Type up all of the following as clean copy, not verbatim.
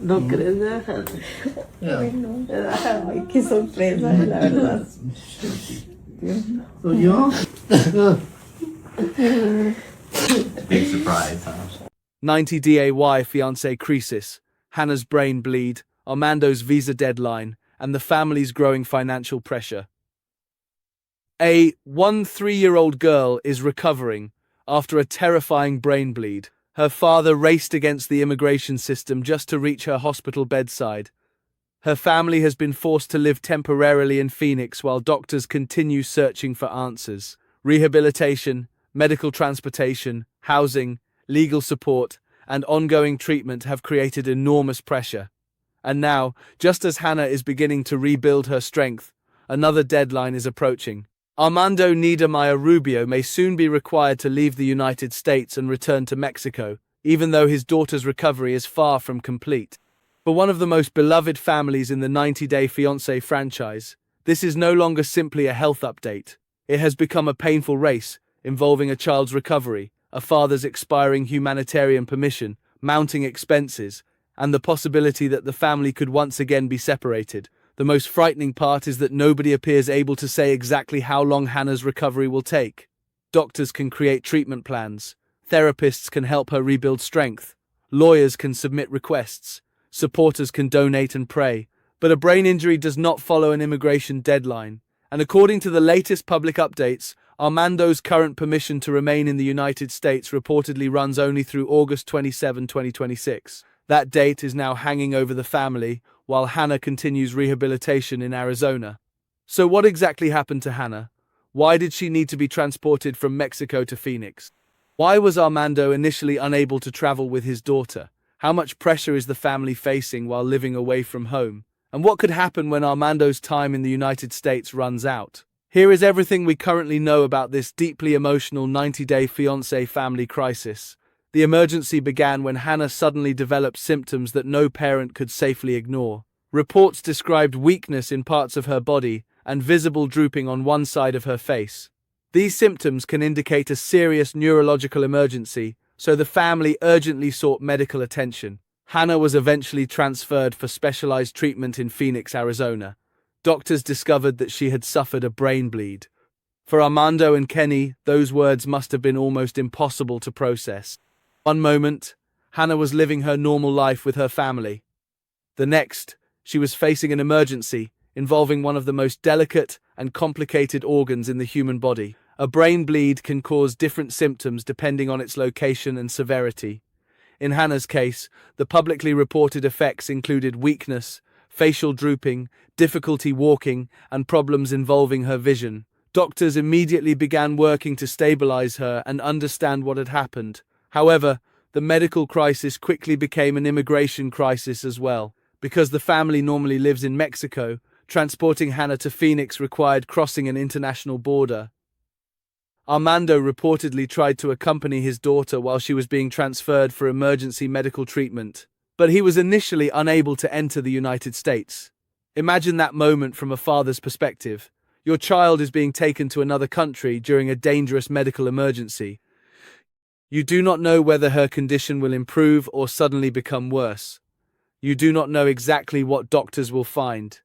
No crees, Yeah. Ay, qué sorpresa, la verdad. So you? Big surprise, huh? 90 DAY fiancé crisis, Hannah's brain bleed, Armando's visa deadline, and the family's growing financial pressure. A 13-year-old girl is recovering after a terrifying brain bleed. Her father raced against the immigration system just to reach her hospital bedside. Her family has been forced to live temporarily in Phoenix while doctors continue searching for answers. Rehabilitation, medical transportation, housing, legal support, and ongoing treatment have created enormous pressure. And now, just as Hannah is beginning to rebuild her strength, another deadline is approaching. Armando Niedermeier-Rubio may soon be required to leave the United States and return to Mexico, even though his daughter's recovery is far from complete. For one of the most beloved families in the 90-Day Fiancé franchise, this is no longer simply a health update. It has become a painful race, involving a child's recovery, a father's expiring humanitarian permission, mounting expenses, and the possibility that the family could once again be separated. The most frightening part is that nobody appears able to say exactly how long Hannah's recovery will take. Doctors can create treatment plans, therapists can help her rebuild strength, lawyers can submit requests, supporters can donate and pray, but a brain injury does not follow an immigration deadline. And according to the latest public updates, Armando's current permission to remain in the United States reportedly runs only through August 27, 2026. That date is now hanging over the family, while Hannah continues rehabilitation in Arizona. So what exactly happened to Hannah? Why did she need to be transported from Mexico to Phoenix? Why was Armando initially unable to travel with his daughter? How much pressure is the family facing while living away from home? And what could happen when Armando's time in the United States runs out? Here is everything we currently know about this deeply emotional 90-day fiancé family crisis. The emergency began when Hannah suddenly developed symptoms that no parent could safely ignore. Reports described weakness in parts of her body and visible drooping on one side of her face. These symptoms can indicate a serious neurological emergency, so the family urgently sought medical attention. Hannah was eventually transferred for specialized treatment in Phoenix, Arizona. Doctors discovered that she had suffered a brain bleed. For Armando and Kenny, those words must have been almost impossible to process. One moment, Hannah was living her normal life with her family. The next, she was facing an emergency involving one of the most delicate and complicated organs in the human body. A brain bleed can cause different symptoms depending on its location and severity. In Hannah's case, the publicly reported effects included weakness, facial drooping, difficulty walking, and problems involving her vision. Doctors immediately began working to stabilize her and understand what had happened. However, the medical crisis quickly became an immigration crisis as well. Because the family normally lives in Mexico, transporting Hannah to Phoenix required crossing an international border. Armando reportedly tried to accompany his daughter while she was being transferred for emergency medical treatment, but he was initially unable to enter the United States. Imagine that moment from a father's perspective. Your child is being taken to another country during a dangerous medical emergency. You do not know whether her condition will improve or suddenly become worse. You do not know exactly what doctors will find.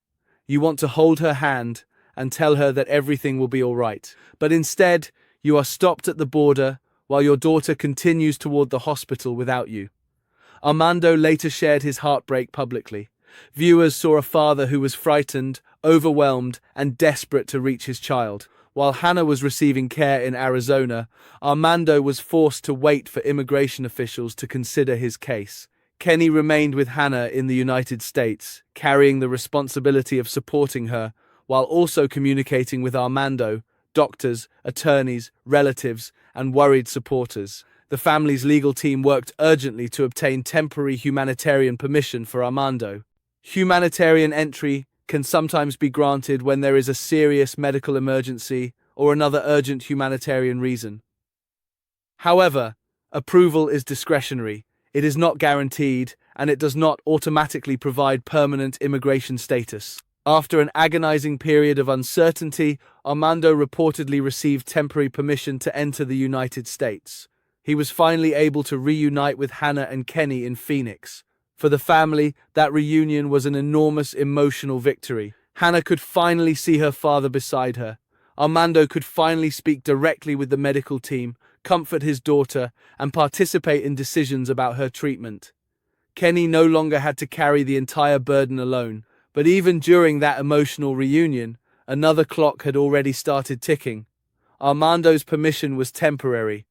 You want to hold her hand and tell her that everything will be all right. But instead, you are stopped at the border while your daughter continues toward the hospital without you. Armando later shared his heartbreak publicly. Viewers saw a father who was frightened, overwhelmed, and desperate to reach his child. While Hannah was receiving care in Arizona, Armando was forced to wait for immigration officials to consider his case. Kenny remained with Hannah in the United States, carrying the responsibility of supporting her, while also communicating with Armando, doctors, attorneys, relatives, and worried supporters. The family's legal team worked urgently to obtain temporary humanitarian permission for Armando. Humanitarian entry can sometimes be granted when there is a serious medical emergency or another urgent humanitarian reason. However, approval is discretionary, it is not guaranteed, and it does not automatically provide permanent immigration status. After an agonizing period of uncertainty, Armando reportedly received temporary permission to enter the United States. He was finally able to reunite with Hannah and Kenny in Phoenix. For the family, that reunion was an enormous emotional victory. Hannah could finally see her father beside her. Armando could finally speak directly with the medical team, comfort his daughter, and participate in decisions about her treatment. Kenny no longer had to carry the entire burden alone, but even during that emotional reunion, another clock had already started ticking. Armando's permission was temporary.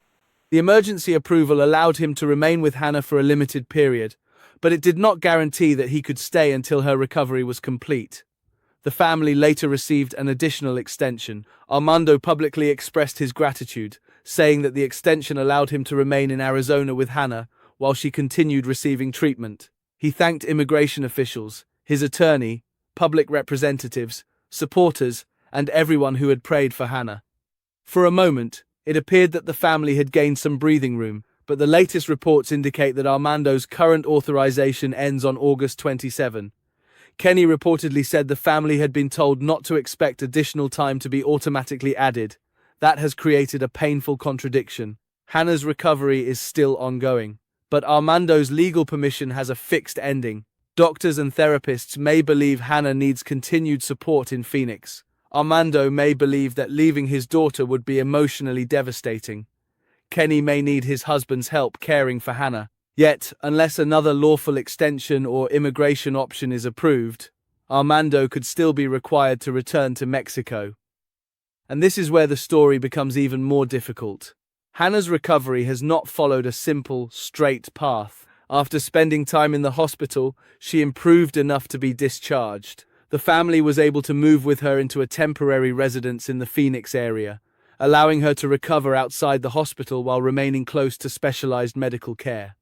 The emergency approval allowed him to remain with Hannah for a limited period, but it did not guarantee that he could stay until her recovery was complete. The family later received an additional extension. Armando publicly expressed his gratitude, saying that the extension allowed him to remain in Arizona with Hannah while she continued receiving treatment. He thanked immigration officials, his attorney, public representatives, supporters, and everyone who had prayed for Hannah. For a moment, it appeared that the family had gained some breathing room, but the latest reports indicate that Armando's current authorization ends on August 27. Kenny reportedly said the family had been told not to expect additional time to be automatically added. That has created a painful contradiction. Hannah's recovery is still ongoing, but Armando's legal permission has a fixed ending. Doctors and therapists may believe Hannah needs continued support in Phoenix. Armando may believe that leaving his daughter would be emotionally devastating. Kenny may need his husband's help caring for Hannah. Yet, unless another lawful extension or immigration option is approved, Armando could still be required to return to Mexico. And this is where the story becomes even more difficult. Hannah's recovery has not followed a simple, straight path. After spending time in the hospital, she improved enough to be discharged. The family was able to move with her into a temporary residence in the Phoenix area, allowing her to recover outside the hospital while remaining close to specialized medical care.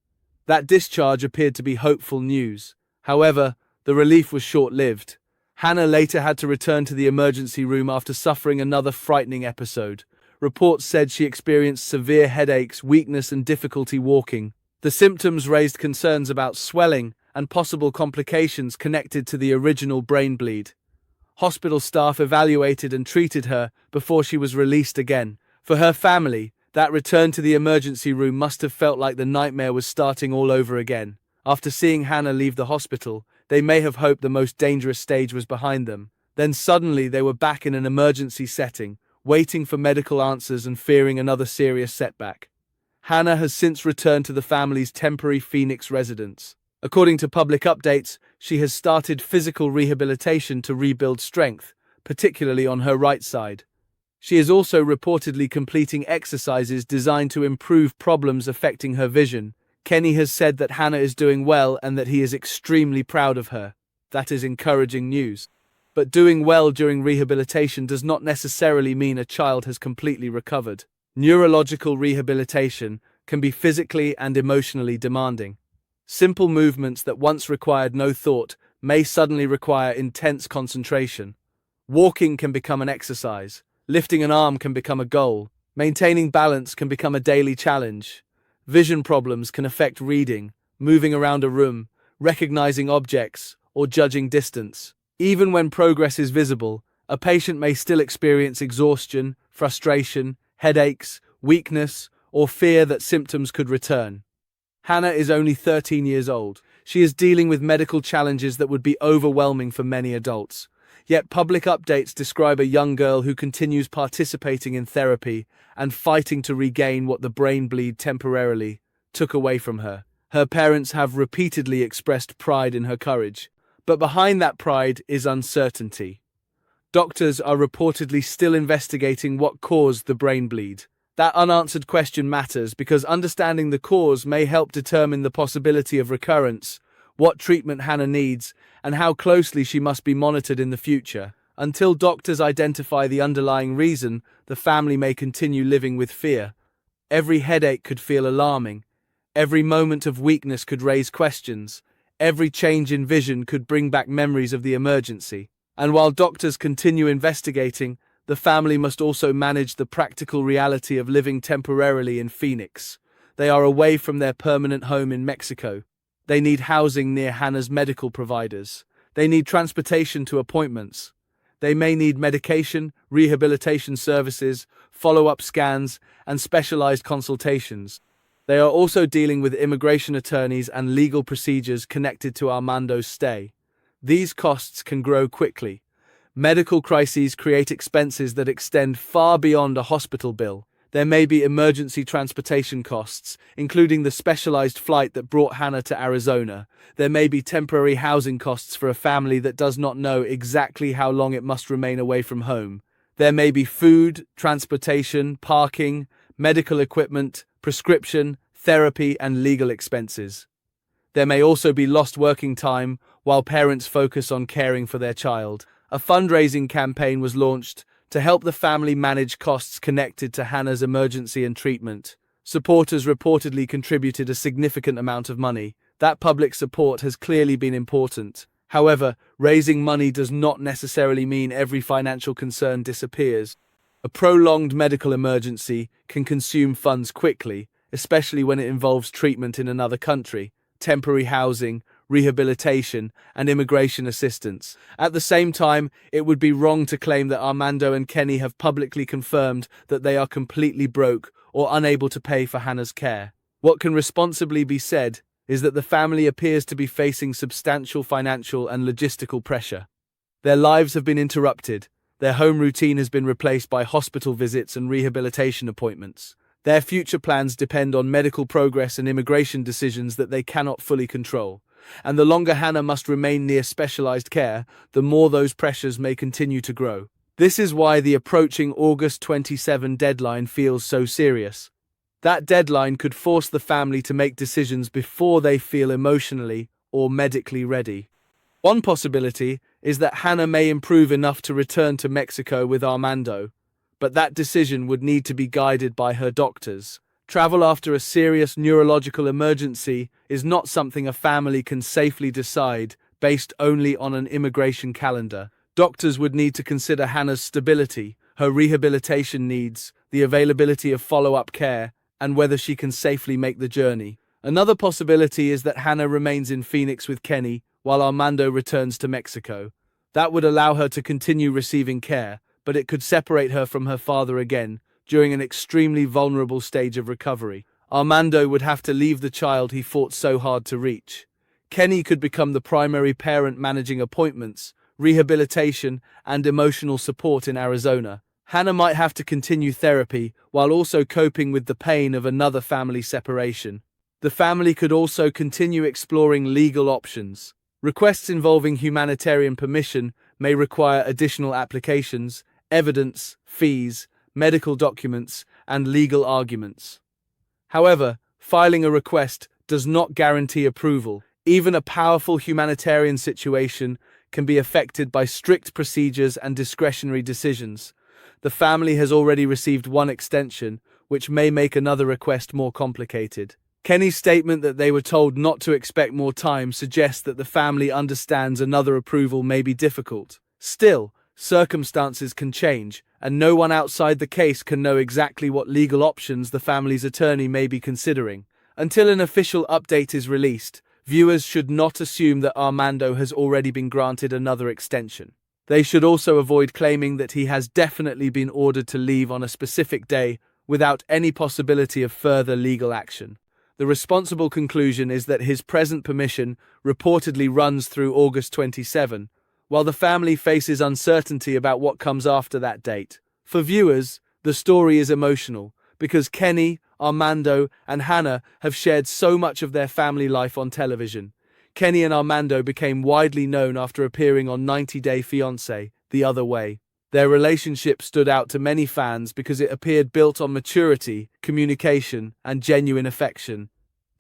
That discharge appeared to be hopeful news. However, the relief was short-lived. Hannah later had to return to the emergency room after suffering another frightening episode. Reports said she experienced severe headaches, weakness, and difficulty walking. The symptoms raised concerns about swelling and possible complications connected to the original brain bleed. Hospital staff evaluated and treated her before she was released again. For her family, that return to the emergency room must have felt like the nightmare was starting all over again. After seeing Hannah leave the hospital, they may have hoped the most dangerous stage was behind them. Then suddenly they were back in an emergency setting, waiting for medical answers and fearing another serious setback. Hannah has since returned to the family's temporary Phoenix residence. According to public updates, she has started physical rehabilitation to rebuild strength, particularly on her right side. She is also reportedly completing exercises designed to improve problems affecting her vision. Kenny has said that Hannah is doing well and that he is extremely proud of her. That is encouraging news. But doing well during rehabilitation does not necessarily mean a child has completely recovered. Neurological rehabilitation can be physically and emotionally demanding. Simple movements that once required no thought may suddenly require intense concentration. Walking can become an exercise. Lifting an arm can become a goal. Maintaining balance can become a daily challenge. Vision problems can affect reading, moving around a room, recognizing objects, or judging distance. Even when progress is visible, a patient may still experience exhaustion, frustration, headaches, weakness, or fear that symptoms could return. Hannah is only 13 years old. She is dealing with medical challenges that would be overwhelming for many adults. Yet public updates describe a young girl who continues participating in therapy and fighting to regain what the brain bleed temporarily took away from her. Her parents have repeatedly expressed pride in her courage, but behind that pride is uncertainty. Doctors are reportedly still investigating what caused the brain bleed. That unanswered question matters because understanding the cause may help determine the possibility of recurrence, what treatment Hannah needs, and how closely she must be monitored in the future. Until doctors identify the underlying reason, the family may continue living with fear. Every headache could feel alarming. Every moment of weakness could raise questions. Every change in vision could bring back memories of the emergency. And while doctors continue investigating, the family must also manage the practical reality of living temporarily in Phoenix. They are away from their permanent home in Mexico. They need housing near Hannah's medical providers. They need transportation to appointments. They may need medication, rehabilitation services, follow-up scans, and specialized consultations. They are also dealing with immigration attorneys and legal procedures connected to Armando's stay. These costs can grow quickly. Medical crises create expenses that extend far beyond a hospital bill. There may be emergency transportation costs, including the specialized flight that brought Hannah to Arizona. There may be temporary housing costs for a family that does not know exactly how long it must remain away from home. There may be food, transportation, parking, medical equipment, prescription, therapy, and legal expenses. There may also be lost working time while parents focus on caring for their child. A fundraising campaign was launched to help the family manage costs connected to Hannah's emergency and treatment. Supporters reportedly contributed a significant amount of money. That public support has clearly been important. However, raising money does not necessarily mean every financial concern disappears. A prolonged medical emergency can consume funds quickly, especially when it involves treatment in another country, temporary housing, rehabilitation, and immigration assistance. At the same time, it would be wrong to claim that Armando and Kenny have publicly confirmed that they are completely broke or unable to pay for Hannah's care. What can responsibly be said is that the family appears to be facing substantial financial and logistical pressure. Their lives have been interrupted. Their home routine has been replaced by hospital visits and rehabilitation appointments. Their future plans depend on medical progress and immigration decisions that they cannot fully control. And the longer Hannah must remain near specialized care, the more those pressures may continue to grow. This is why the approaching August 27 deadline feels so serious. That deadline could force the family to make decisions before they feel emotionally or medically ready. One possibility is that Hannah may improve enough to return to Mexico with Armando, but that decision would need to be guided by her doctors. Travel after a serious neurological emergency is not something a family can safely decide based only on an immigration calendar. Doctors would need to consider Hannah's stability, her rehabilitation needs, the availability of follow-up care, and whether she can safely make the journey. Another possibility is that Hannah remains in Phoenix with Kenny while Armando returns to Mexico. That would allow her to continue receiving care, but it could separate her from her father again during an extremely vulnerable stage of recovery. Armando would have to leave the child he fought so hard to reach. Kenny could become the primary parent managing appointments, rehabilitation, and emotional support in Arizona. Hannah might have to continue therapy while also coping with the pain of another family separation. The family could also continue exploring legal options. Requests involving humanitarian permission may require additional applications, evidence, fees, medical documents, and legal arguments. However, filing a request does not guarantee approval. Even a powerful humanitarian situation can be affected by strict procedures and discretionary decisions. The family has already received one extension, which may make another request more complicated. Kenny's statement that they were told not to expect more time suggests that the family understands another approval may be difficult. Still, circumstances can change, and no one outside the case can know exactly what legal options the family's attorney may be considering. Until an official update is released, viewers should not assume that Armando has already been granted another extension. They should also avoid claiming that he has definitely been ordered to leave on a specific day without any possibility of further legal action. The responsible conclusion is that his present permission reportedly runs through August 27, while the family faces uncertainty about what comes after that date. For viewers, the story is emotional because Kenny, Armando, and Hannah have shared so much of their family life on television. Kenny and Armando became widely known after appearing on 90 Day Fiancé, The Other Way. Their relationship stood out to many fans because it appeared built on maturity, communication, and genuine affection.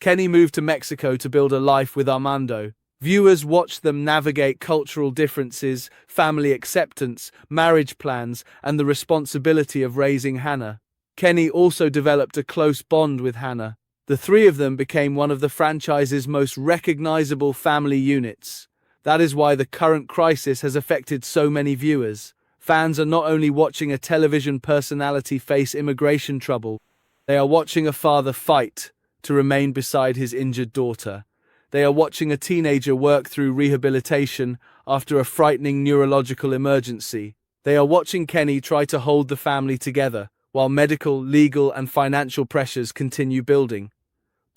Kenny moved to Mexico to build a life with Armando. Viewers watched them navigate cultural differences, family acceptance, marriage plans, and the responsibility of raising Hannah. Kenny also developed a close bond with Hannah. The three of them became one of the franchise's most recognizable family units. That is why the current crisis has affected so many viewers. Fans are not only watching a television personality face immigration trouble, they are watching a father fight to remain beside his injured daughter. They are watching a teenager work through rehabilitation after a frightening neurological emergency. They are watching Kenny try to hold the family together, while medical, legal, and financial pressures continue building.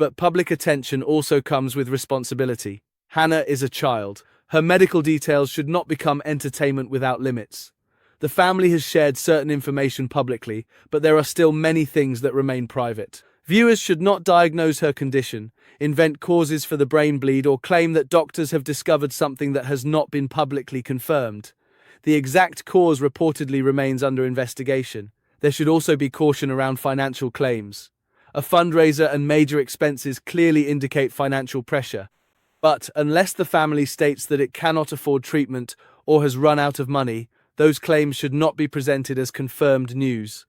But public attention also comes with responsibility. Hannah is a child. Her medical details should not become entertainment without limits. The family has shared certain information publicly, but there are still many things that remain private. Viewers should not diagnose her condition, invent causes for the brain bleed, or claim that doctors have discovered something that has not been publicly confirmed. The exact cause reportedly remains under investigation. There should also be caution around financial claims. A fundraiser and major expenses clearly indicate financial pressure. But unless the family states that it cannot afford treatment or has run out of money, those claims should not be presented as confirmed news.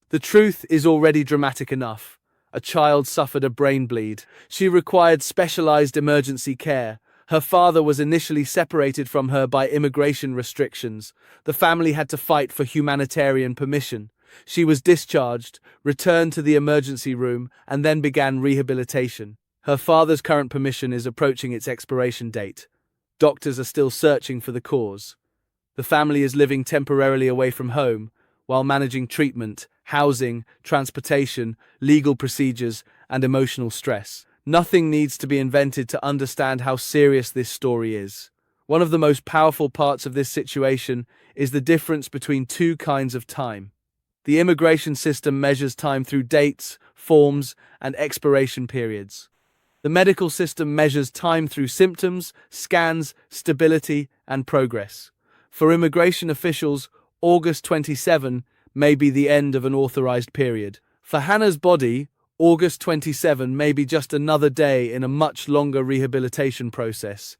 The truth is already dramatic enough. A child suffered a brain bleed. She required specialized emergency care. Her father was initially separated from her by immigration restrictions. The family had to fight for humanitarian permission. She was discharged, returned to the emergency room, and then began rehabilitation. Her father's current permission is approaching its expiration date. Doctors are still searching for the cause. The family is living temporarily away from home, while managing treatment, housing, transportation, legal procedures, and emotional stress. Nothing needs to be invented to understand how serious this story is. One of the most powerful parts of this situation is the difference between two kinds of time. The immigration system measures time through dates, forms, and expiration periods. The medical system measures time through symptoms, scans, stability, and progress. For immigration officials, August 27 may be the end of an authorized period. For Hannah's body, August 27 may be just another day in a much longer rehabilitation process.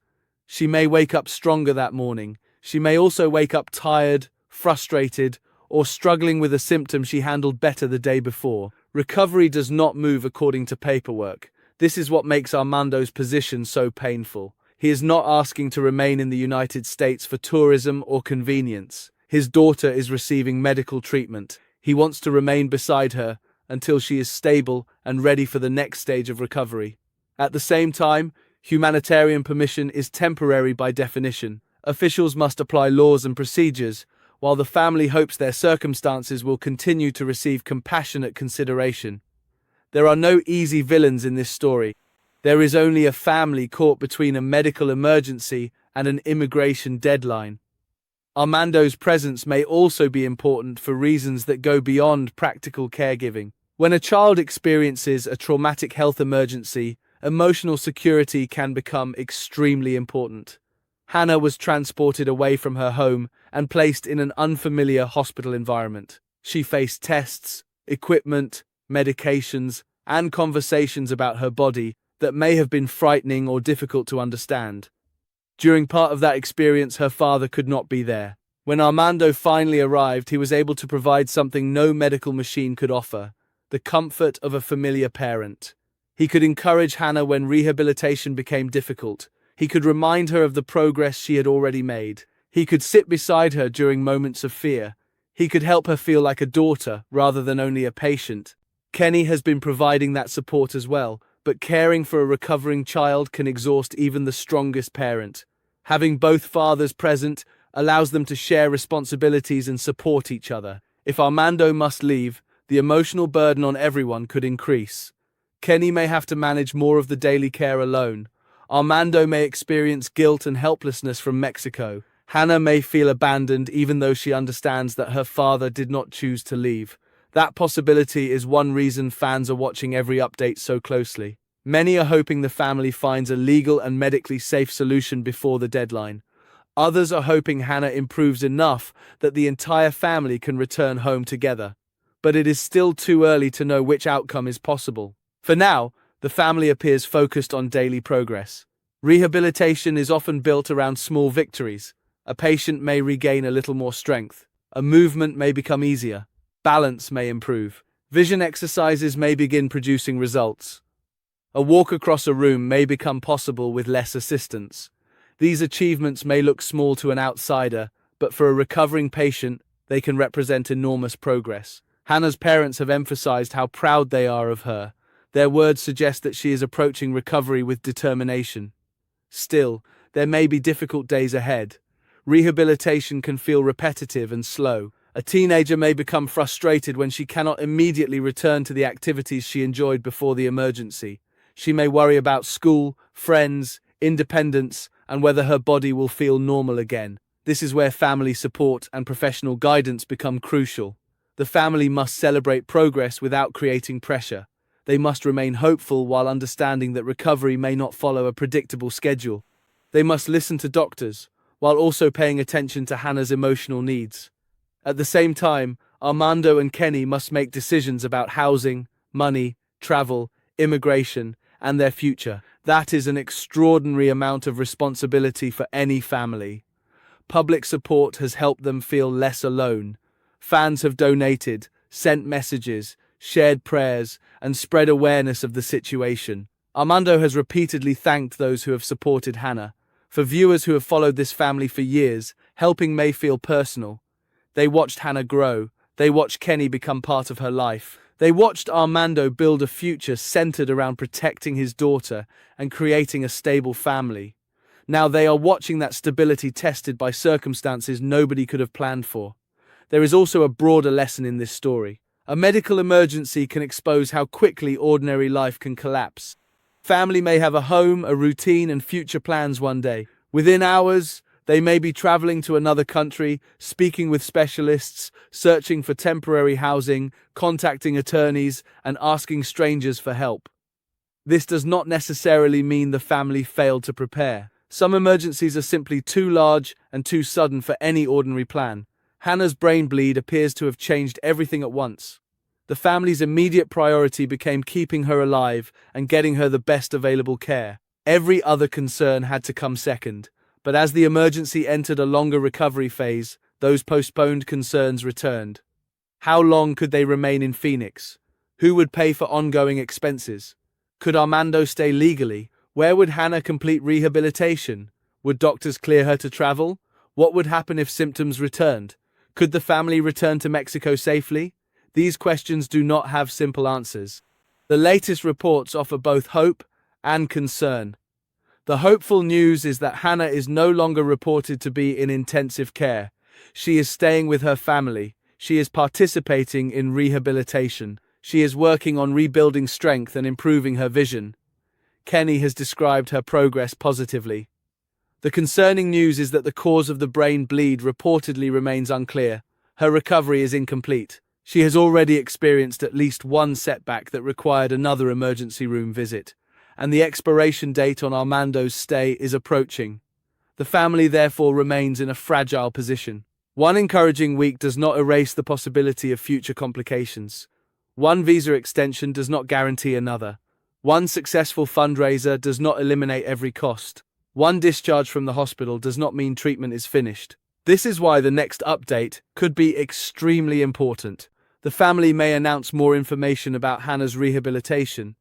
She may wake up stronger that morning. She may also wake up tired, frustrated, or struggling with a symptom she handled better the day before. Recovery does not move according to paperwork. This is what makes Armando's position so painful. He is not asking to remain in the United States for tourism or convenience. His daughter is receiving medical treatment. He wants to remain beside her until she is stable and ready for the next stage of recovery. At the same time, humanitarian permission is temporary by definition. Officials must apply laws and procedures, while the family hopes their circumstances will continue to receive compassionate consideration. There are no easy villains in this story. There is only a family caught between a medical emergency and an immigration deadline. Armando's presence may also be important for reasons that go beyond practical caregiving. When a child experiences a traumatic health emergency, emotional security can become extremely important. Hannah was transported away from her home and placed in an unfamiliar hospital environment. She faced tests, equipment, medications, and conversations about her body that may have been frightening or difficult to understand. During part of that experience, her father could not be there. When Armando finally arrived, he was able to provide something no medical machine could offer: the comfort of a familiar parent. He could encourage Hannah when rehabilitation became difficult. He could remind her of the progress she had already made. He could sit beside her during moments of fear. He could help her feel like a daughter rather than only a patient. Kenny has been providing that support as well, but caring for a recovering child can exhaust even the strongest parent. Having both fathers present allows them to share responsibilities and support each other. If Armando must leave, the emotional burden on everyone could increase. Kenny may have to manage more of the daily care alone. Armando may experience guilt and helplessness from Mexico. Hannah may feel abandoned even though she understands that her father did not choose to leave. That possibility is one reason fans are watching every update so closely. Many are hoping the family finds a legal and medically safe solution before the deadline. Others are hoping Hannah improves enough that the entire family can return home together. But it is still too early to know which outcome is possible. For now, the family appears focused on daily progress. Rehabilitation is often built around small victories. A patient may regain a little more strength. A movement may become easier. Balance may improve. Vision exercises may begin producing results. A walk across a room may become possible with less assistance. These achievements may look small to an outsider, but for a recovering patient, they can represent enormous progress. Hannah's parents have emphasized how proud they are of her. Their words suggest that she is approaching recovery with determination. Still, there may be difficult days ahead. Rehabilitation can feel repetitive and slow. A teenager may become frustrated when she cannot immediately return to the activities she enjoyed before the emergency. She may worry about school, friends, independence, and whether her body will feel normal again. This is where family support and professional guidance become crucial. The family must celebrate progress without creating pressure. They must remain hopeful while understanding that recovery may not follow a predictable schedule. They must listen to doctors, while also paying attention to Hannah's emotional needs. At the same time, Armando and Kenny must make decisions about housing, money, travel, immigration, and their future. That is an extraordinary amount of responsibility for any family. Public support has helped them feel less alone. Fans have donated, sent messages, shared prayers, and spread awareness of the situation. Armando has repeatedly thanked those who have supported Hannah. For viewers who have followed this family for years, helping may feel personal. They watched Hannah grow. They watched Kenny become part of her life. They watched Armando build a future centered around protecting his daughter and creating a stable family. Now they are watching that stability tested by circumstances nobody could have planned for. There is also a broader lesson in this story. A medical emergency can expose how quickly ordinary life can collapse. Family may have a home, a routine, and future plans one day. Within hours, they may be traveling to another country, speaking with specialists, searching for temporary housing, contacting attorneys, and asking strangers for help. This does not necessarily mean the family failed to prepare. Some emergencies are simply too large and too sudden for any ordinary plan. Hannah's brain bleed appears to have changed everything at once. The family's immediate priority became keeping her alive and getting her the best available care. Every other concern had to come second. But as the emergency entered a longer recovery phase, those postponed concerns returned. How long could they remain in Phoenix? Who would pay for ongoing expenses? Could Armando stay legally? Where would Hannah complete rehabilitation? Would doctors clear her to travel? What would happen if symptoms returned? Could the family return to Mexico safely? These questions do not have simple answers. The latest reports offer both hope and concern. The hopeful news is that Hannah is no longer reported to be in intensive care. She is staying with her family. She is participating in rehabilitation. She is working on rebuilding strength and improving her vision. Kenny has described her progress positively. The concerning news is that the cause of the brain bleed reportedly remains unclear. Her recovery is incomplete. She has already experienced at least one setback that required another emergency room visit, and the expiration date on Armando's stay is approaching. The family therefore remains in a fragile position. One encouraging week does not erase the possibility of future complications. One visa extension does not guarantee another. One successful fundraiser does not eliminate every cost. One discharge from the hospital does not mean treatment is finished. This is why the next update could be extremely important. The family may announce more information about Hannah's rehabilitation.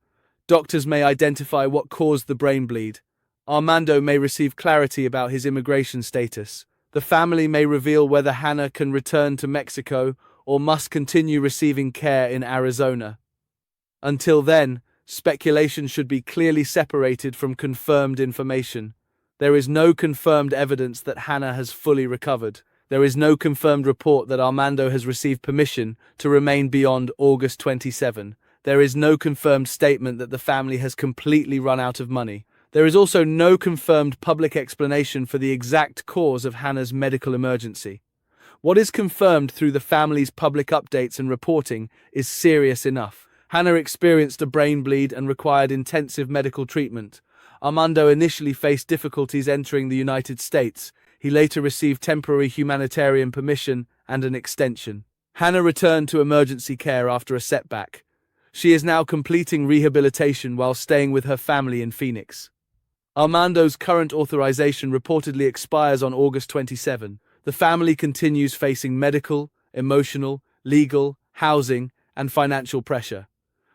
Doctors may identify what caused the brain bleed. Armando may receive clarity about his immigration status. The family may reveal whether Hannah can return to Mexico or must continue receiving care in Arizona. Until then, speculation should be clearly separated from confirmed information. There is no confirmed evidence that Hannah has fully recovered. There is no confirmed report that Armando has received permission to remain beyond August 27. There is no confirmed statement that the family has completely run out of money. There is also no confirmed public explanation for the exact cause of Hannah's medical emergency. What is confirmed through the family's public updates and reporting is serious enough. Hannah experienced a brain bleed and required intensive medical treatment. Armando initially faced difficulties entering the United States. He later received temporary humanitarian permission and an extension. Hannah returned to emergency care after a setback. She is now completing rehabilitation while staying with her family in Phoenix. Armando's current authorization reportedly expires on August 27. The family continues facing medical, emotional, legal, housing, and financial pressure.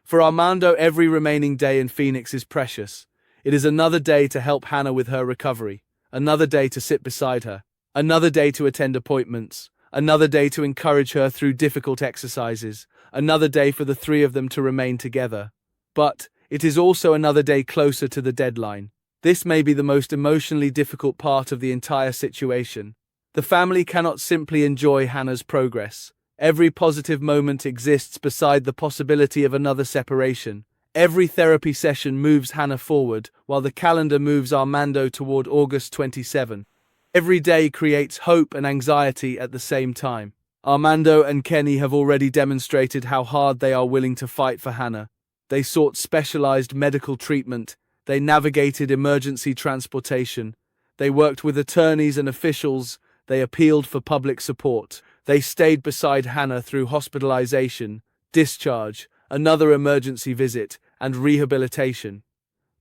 For Armando, every remaining day in Phoenix is precious. It is another day to help Hannah with her recovery, another day to sit beside her, another day to attend appointments, another day to encourage her through difficult exercises, another day for the three of them to remain together. But it is also another day closer to the deadline. This may be the most emotionally difficult part of the entire situation. The family cannot simply enjoy Hannah's progress. Every positive moment exists beside the possibility of another separation. Every therapy session moves Hannah forward, while the calendar moves Armando toward August 27. Every day creates hope and anxiety at the same time. Armando and Kenny have already demonstrated how hard they are willing to fight for Hannah. They sought specialized medical treatment. They navigated emergency transportation. They worked with attorneys and officials. They appealed for public support. They stayed beside Hannah through hospitalization, discharge, another emergency visit, and rehabilitation.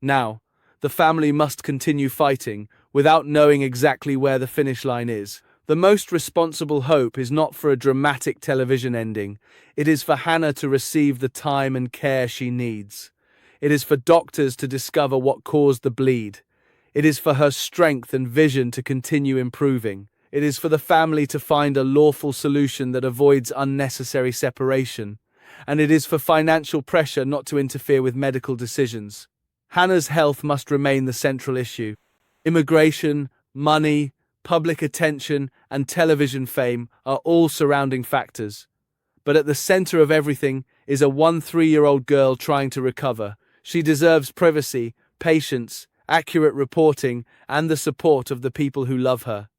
Now, the family must continue fighting without knowing exactly where the finish line is. The most responsible hope is not for a dramatic television ending. It is for Hannah to receive the time and care she needs. It is for doctors to discover what caused the bleed. It is for her strength and vision to continue improving. It is for the family to find a lawful solution that avoids unnecessary separation. And it is for financial pressure not to interfere with medical decisions. Hannah's health must remain the central issue. Immigration, money, public attention, and television fame are all surrounding factors. But at the center of everything is a 13-year-old girl trying to recover. She deserves privacy, patience, accurate reporting, and the support of the people who love her.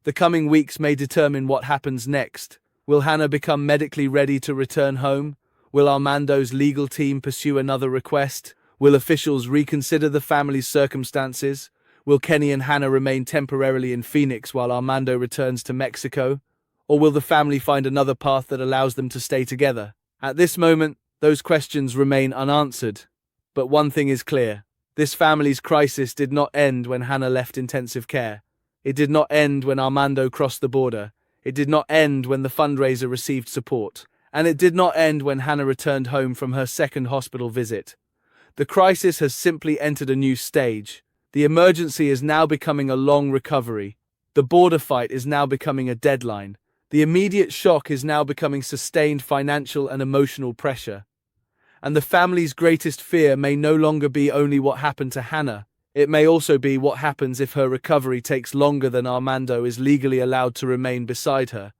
The coming weeks may determine what happens next. Will Hannah become medically ready to return home? Will Armando's legal team pursue another request? Will officials reconsider the family's circumstances? Will Kenny and Hannah remain temporarily in Phoenix while Armando returns to Mexico? Or will the family find another path that allows them to stay together? At this moment, those questions remain unanswered. But one thing is clear. This family's crisis did not end when Hannah left intensive care. It did not end when Armando crossed the border. It did not end when the fundraiser received support. And it did not end when Hannah returned home from her second hospital visit. The crisis has simply entered a new stage. The emergency is now becoming a long recovery. The border fight is now becoming a deadline. The immediate shock is now becoming sustained financial and emotional pressure. And the family's greatest fear may no longer be only what happened to Hannah. It may also be what happens if her recovery takes longer than Armando is legally allowed to remain beside her.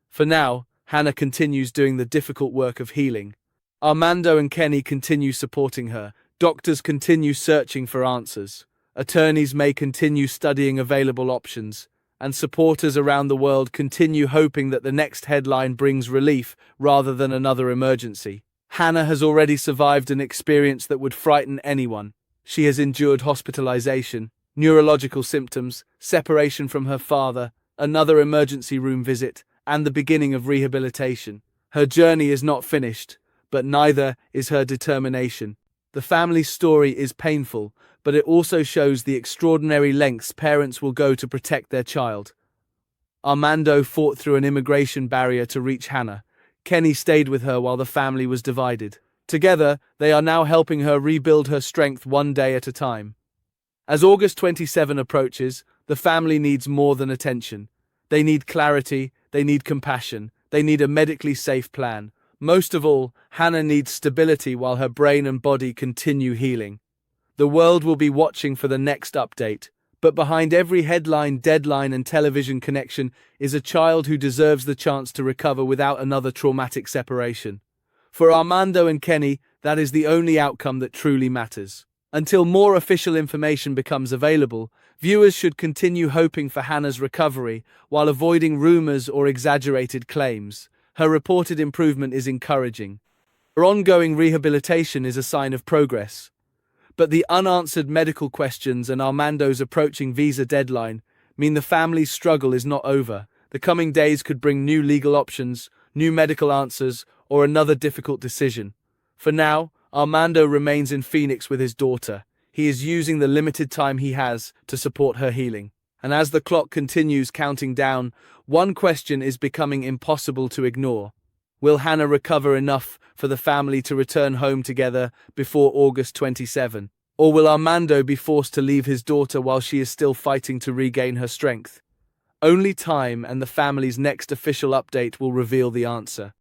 For now, Hannah continues doing the difficult work of healing. Armando and Kenny continue supporting her. Doctors continue searching for answers. Attorneys may continue studying available options. And supporters around the world continue hoping that the next headline brings relief rather than another emergency. Hannah has already survived an experience that would frighten anyone. She has endured hospitalization, neurological symptoms, separation from her father, another emergency room visit, and the beginning of rehabilitation. Her journey is not finished, but neither is her determination. The family's story is painful, but it also shows the extraordinary lengths parents will go to protect their child. Armando fought through an immigration barrier to reach Hannah. Kenny stayed with her while the family was divided. Together, they are now helping her rebuild her strength one day at a time. As August 27 approaches, the family needs more than attention. They need clarity, they need compassion, they need a medically safe plan. Most of all, Hannah needs stability while her brain and body continue healing. The world will be watching for the next update, but behind every headline, deadline, and television connection is a child who deserves the chance to recover without another traumatic separation. For Armando and Kenny, that is the only outcome that truly matters. Until more official information becomes available, viewers should continue hoping for Hannah's recovery while avoiding rumors or exaggerated claims. Her reported improvement is encouraging. Her ongoing rehabilitation is a sign of progress. But the unanswered medical questions and Armando's approaching visa deadline mean the family's struggle is not over. The coming days could bring new legal options, new medical answers, or another difficult decision. For now, Armando remains in Phoenix with his daughter. He is using the limited time he has to support her healing. And as the clock continues counting down, one question is becoming impossible to ignore. Will Hannah recover enough for the family to return home together before August 27? Or will Armando be forced to leave his daughter while she is still fighting to regain her strength? Only time and the family's next official update will reveal the answer.